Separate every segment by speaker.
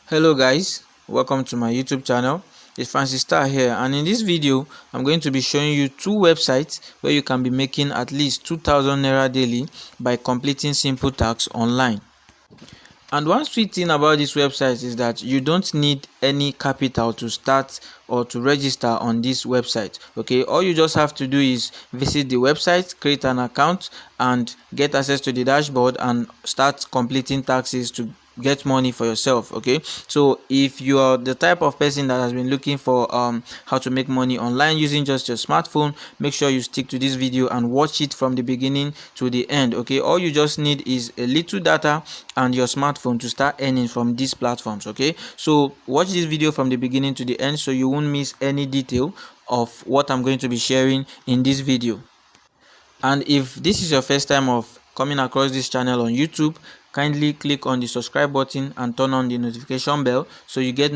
Speaker 1: Hello guys, welcome to my YouTube channel. It's Francis Star here, and in this video I'm going to be showing you two websites where you can be making at least 2,000 naira daily by completing simple tasks online. And one sweet thing about this website is that you don't need any capital to start or to register on this website. Okay, all you just have to do is visit the website, create an account, and get access to the dashboard and start completing taxes to get money for yourself. Okay, so if you are the type of person that has been looking for how to make money online using just your smartphone, make sure you stick to this video and watch it from the beginning to the end. Okay, all you just need is a little data and your smartphone to start earning from these platforms. Okay, so watch this video from the beginning to the end so you won't miss any detail of what I'm going to be sharing in this video. And if this is your first time of coming across this channel on YouTube, kindly click on the subscribe button and turn on the notification bell so you get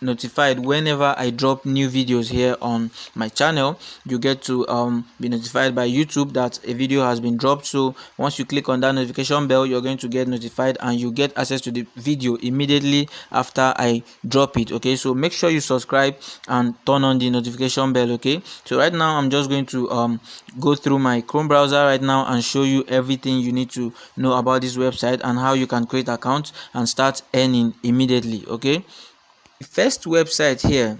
Speaker 1: notified whenever I drop new videos here on my channel. You get to be notified by YouTube that a video has been dropped. So once you click on that notification bell, you're going to get notified and you get access to the video immediately after I drop it. Okay, so make sure you subscribe and turn on the notification bell. Okay, so right now I'm just going to go through my Chrome browser right now and show you everything you need to know about this website and how you can create accounts and start earning immediately. Okay, the first website here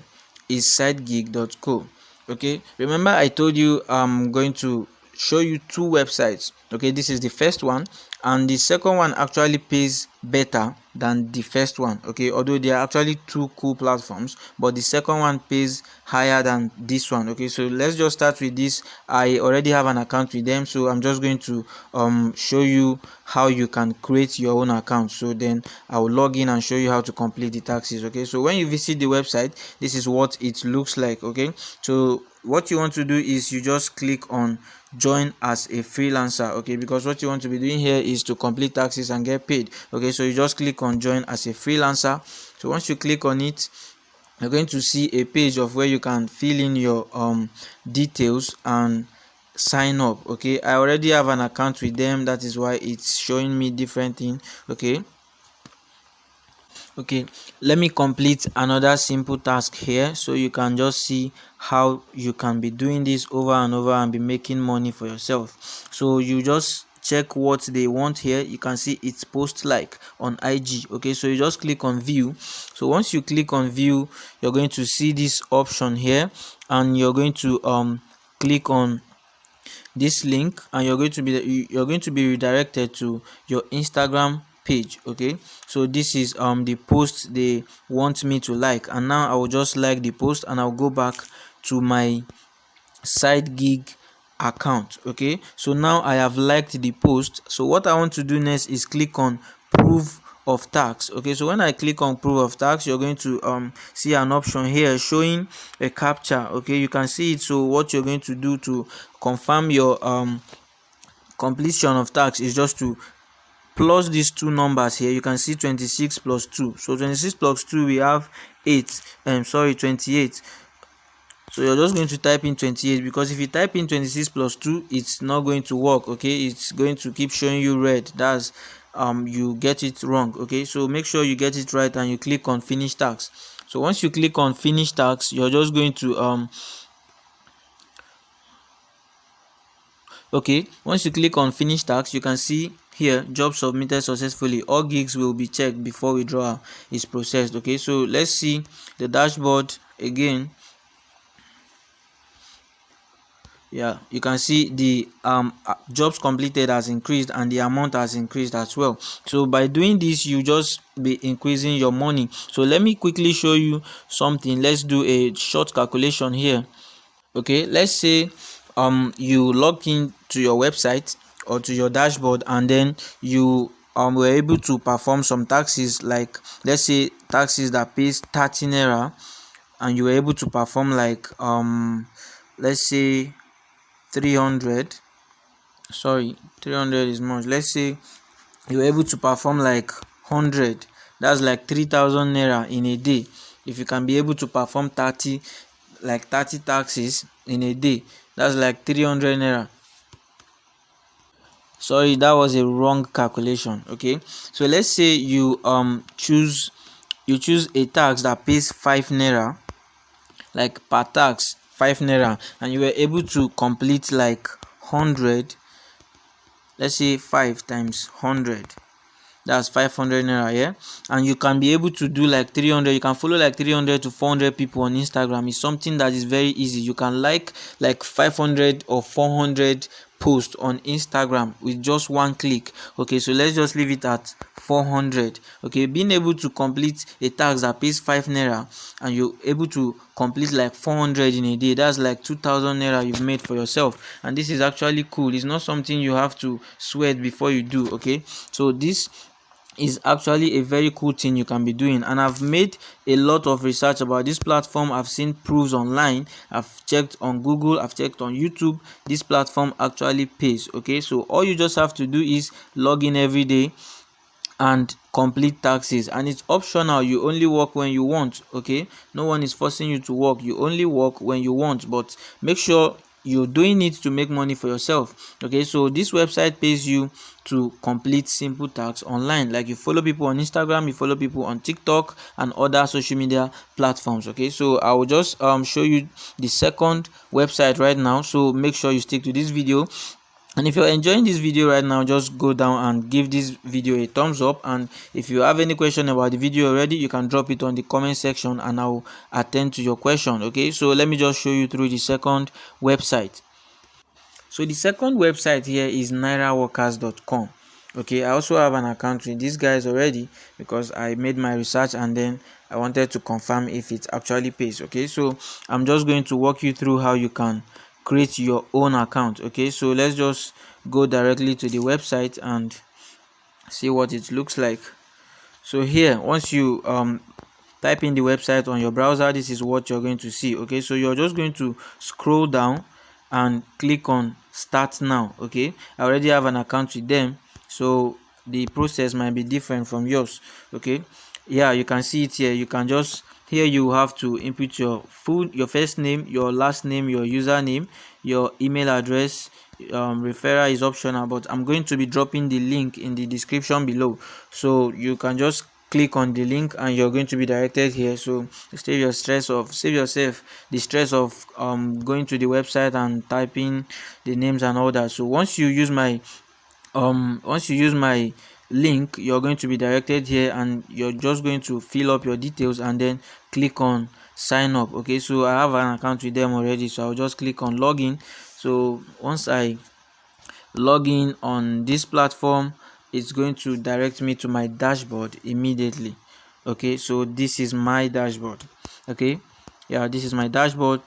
Speaker 1: is sidegig.co. Okay, remember I told you I'm going to show you two websites. Okay, this is the first one, and the second one actually pays better than the first one. Okay, although they are actually two cool platforms, but the second one pays higher than this one. Okay, so let's just start with this. I already have an account with them, so I'm just going to show you how you can create your own account. So then I will log in and show you how to complete the taxes. Okay, so when you visit the website, this is what it looks like. Okay, so what you want to do is you just click on join as a freelancer. Okay, because what you want to be doing here is to complete taxes and get paid. Okay, so you just click on join as a freelancer. So once you click on it, you're going to see a page of where you can fill in your details and sign up. Okay, I already have an account with them, that is why it's showing me different thing. Okay, let me complete another simple task here so you can just see how you can be doing this over and over and be making money for yourself. So you just check what they want here. You can see it's post like on IG. Okay, so you just click on view. So once you click on view, you're going to see this option here, and you're going to click on this link, and you're going to be redirected to your Instagram page. Okay, so this is the post they want me to like, and now I will just like the post and I'll go back to my Sidegig account. Okay, so now I have liked the post. So what I want to do next is click on proof of tax. Okay, so when I click on proof of tax, you're going to see an option here showing a captcha. Okay, you can see it. So what you're going to do to confirm your completion of tax is just to plus these two numbers here. You can see 26 plus 2. So 26 plus 2, we have 28. So you're just going to type in 28, because if you type in 26 plus 2, it's not going to work. Okay, it's going to keep showing you red. That's you get it wrong. Okay, so make sure you get it right and you click on finish tax. So once you click on finish tax, you're just going to okay, once you click on finish tax, you can see here job submitted successfully. All gigs will be checked before withdrawal is processed. Okay, so let's see the dashboard again. Yeah, you can see the jobs completed has increased and the amount has increased as well. So by doing this, you just be increasing your money. So let me quickly show you something. Let's do a short calculation here. Okay, let's say you log in to your website or to your dashboard, and then you were able to perform some taxes, like let's say taxes that pays 30 naira, and you were able to perform like let's say 300. Sorry, 300 is much. Let's say you were able to perform like 100. That's like 3,000 naira in a day. If you can be able to perform 30 taxes in a day, that's like 300 naira. Sorry, that was a wrong calculation. Okay, so let's say you choose you choose a tax that pays 5 naira, like per tax 5 naira, and you were able to complete like 100. Let's say 5 times 100, that's 500 naira, yeah. And you can be able to do like 300, you can follow like 300 to 400 people on Instagram. It's something that is very easy. You can like 500 or 400 posts on Instagram with just one click. Okay, so let's just leave it at 400. Okay, being able to complete a task that pays 5 naira and you're able to complete like 400 in a day, that's like 2000 naira you've made for yourself. And this is actually cool. It's not something you have to sweat before you do. Okay, so this is actually a very cool thing you can be doing, and I've made a lot of research about this platform. I've seen proofs online, I've checked on Google, I've checked on YouTube. This platform actually pays. Okay, so all you just have to do is log in every day and complete taxes, and it's optional. You only work when you want. Okay, no one is forcing you to work. You only work when you want, but make sure you're doing it to make money for yourself. Okay, so this website pays you to complete simple tasks online, like you follow people on Instagram, you follow people on TikTok and other social media platforms. Okay, so I will just show you the second website right now, so make sure you stick to this video. And if you're enjoying this video right now, just go down and give this video a thumbs up. And if you have any question about the video already, you can drop it on the comment section and I'll attend to your question. Okay, so let me just show you through the second website. So the second website here is Nairaworkers.com. Okay, I also have an account with these guys already because I made my research and then I wanted to confirm if it actually pays. Okay, so I'm just going to walk you through how you can create your own account. Okay, so let's just go directly to the website and see what it looks like. So here, once you type in the website on your browser, this is what you're going to see. Okay, so you're just going to scroll down and click on start now. Okay, I already have an account with them, so the process might be different from yours. Okay, yeah, you can see it here. You can just, here you have to input your first name, your last name, your username, your email address. Referral is optional, but I'm going to be dropping the link in the description below, so you can just click on the link and you're going to be directed here. So save yourself the stress of going to the website and typing the names and all that. So once you use my link, you're going to be directed here and you're just going to fill up your details and then click on sign up. Okay, so I have an account with them already, so I'll just click on login. So once I log in on this platform, it's going to direct me to my dashboard immediately. Okay, so this is my dashboard. Okay, yeah, this is my dashboard.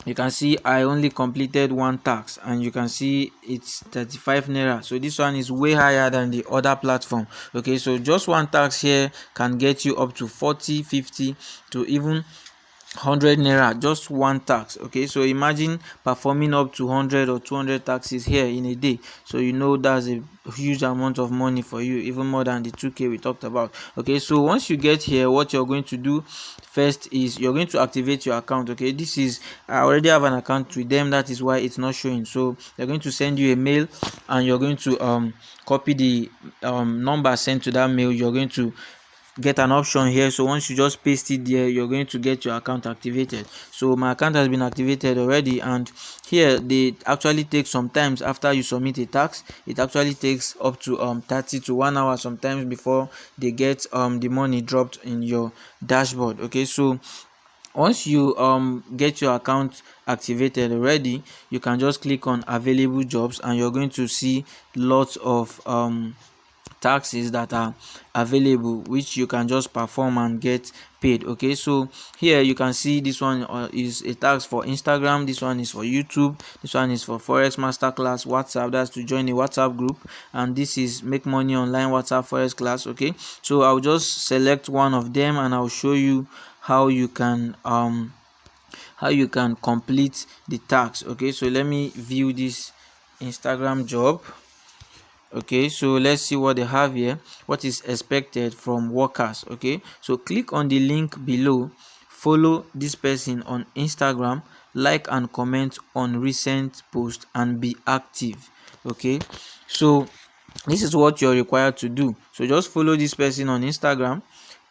Speaker 1: You can see I only completed one task and you can see it's 35 naira. So this one is way higher than the other platform. Okay, so just one task here can get you up to 40, 50 to even 100 naira, just one tax. Okay, so imagine performing up to 100 or 200 taxes here in a day. So you know that's a huge amount of money for you, even more than the 2k we talked about. Okay, so once you get here, what you're going to do first is you're going to activate your account. Okay, this is, I already have an account with them, that is why it's not showing. So they're going to send you a mail and you're going to copy the number sent to that mail. You're going to get an option here, so once you just paste it there, you're going to get your account activated. So my account has been activated already, and here they actually take sometimes after you submit a tax, it actually takes up to 30 to 1 hour sometimes before they get the money dropped in your dashboard. Okay, so once you get your account activated already, you can just click on available jobs and you're going to see lots of taxes that are available, which you can just perform and get paid. Okay, so here you can see this one is a tax for Instagram, this one is for YouTube, this one is for Forex Masterclass WhatsApp, that's to join a WhatsApp group, and this is make money online WhatsApp Forex class. Okay, so I'll just select one of them and I'll show you how you can complete the tax. Okay, so let me view this Instagram job. Okay, so let's see what they have here. What is expected from workers? Okay, so click on the link below, follow this person on Instagram, like and comment on recent post and be active. Okay, so this is what you're required to do. So just follow this person on Instagram,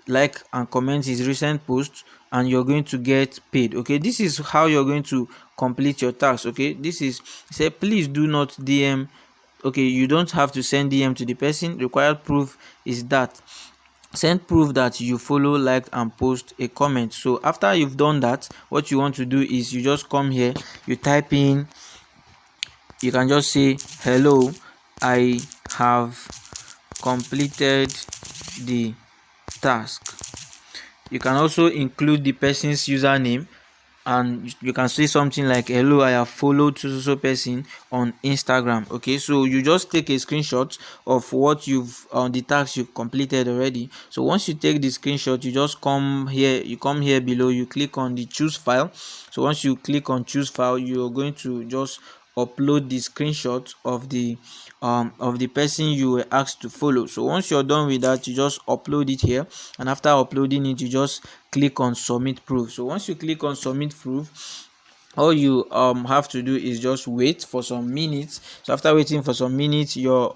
Speaker 1: like and comment his recent post, and you're going to get paid. Okay, this is how you're going to complete your task. Okay, this is say please do not DM. Okay, you don't have to send DM to the person. Required proof is that send proof that you follow, liked and post a comment. So after you've done that, what you want to do is you just come here, you type in, you can just say hello, I have completed the task. You can also include the person's username, and you can say something like hello, I have followed so person on Instagram. Okay, so you just take a screenshot of what you've on the task you've completed already. So once you take the screenshot, you just come here below, you click on the choose file. So once you click on choose file, you're going to just upload the screenshot of the person you were asked to follow. So once you're done with that, you just upload it here, and after uploading it, you just click on submit proof. So once you click on submit proof, all you have to do is just wait for some minutes. So after waiting for some minutes, your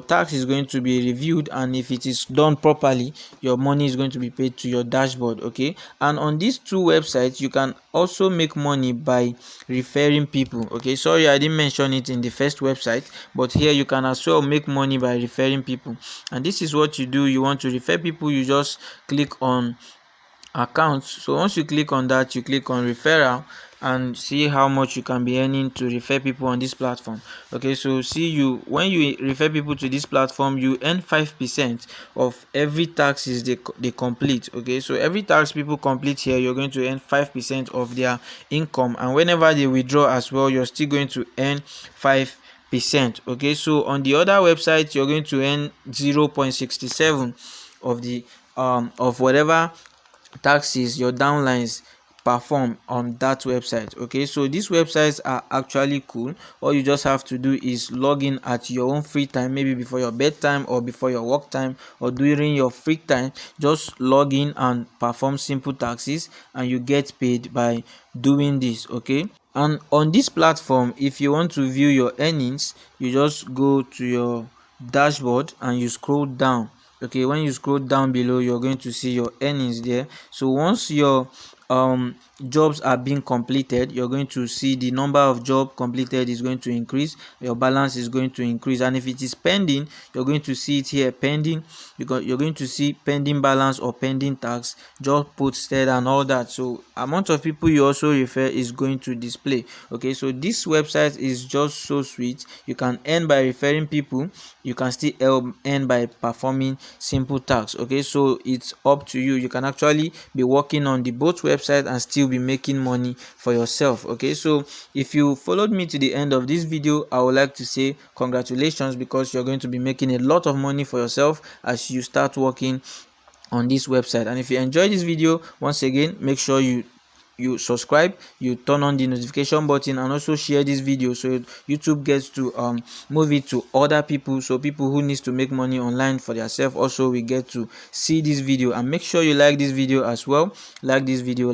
Speaker 1: tax is going to be reviewed, and if it is done properly, your money is going to be paid to your dashboard. Okay, and on these two websites you can also make money by referring people. Okay, sorry I didn't mention it in the first website, but here you can as well make money by referring people. And this is what you do. You want to refer people, you just click on accounts. So once you click on that, you click on referral and see how much you can be earning to refer people on this platform. Okay, so see, you when you refer people to this platform, you earn 5% of every taxes they complete. Okay, so every tax people complete here, you're going to earn 5% of their income, and whenever they withdraw as well, you're still going to earn 5%. Okay, so on the other website, you're going to earn 0.67 of the of whatever taxes your downlines perform on that website. Okay, so these websites are actually cool. All you just have to do is log in at your own free time, maybe before your bedtime or before your work time or during your free time. Just log in and perform simple taxes, and you get paid by doing this. Okay, and on this platform, if you want to view your earnings, you just go to your dashboard and you scroll down. Okay, when you scroll down below, you're going to see your earnings there. So once your jobs are being completed, you're going to see the number of job completed is going to increase, your balance is going to increase, and if it is pending, you're going to see it here pending, because you're going to see pending balance or pending tax, job posted and all that. So amount of people you also refer is going to display. Okay, so this website is just so sweet. You can earn by referring people, you can still earn by performing simple tasks. Okay, so it's up to you. You can actually be working on the both website and still be making money for yourself. Okay, so if you followed me to the end of this video, I would like to say congratulations, because you're going to be making a lot of money for yourself as you start working on this website. And if you enjoyed this video, once again, make sure you subscribe, you turn on the notification button, and also share this video so YouTube gets to move it to other people, so people who needs to make money online for themselves also will get to see this video. And make sure you like this video as well. Like this video.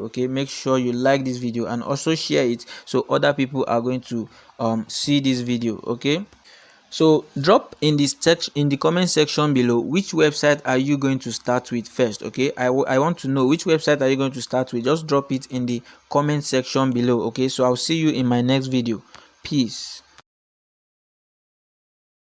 Speaker 1: Okay, make sure you like this video and also share it so other people are going to see this video. Okay, so drop in the comment section below, which website are you going to start with first. Okay, I want to know which website are you going to start with. Just drop it in the comment section below. Okay, so I'll see you in my next video. Peace.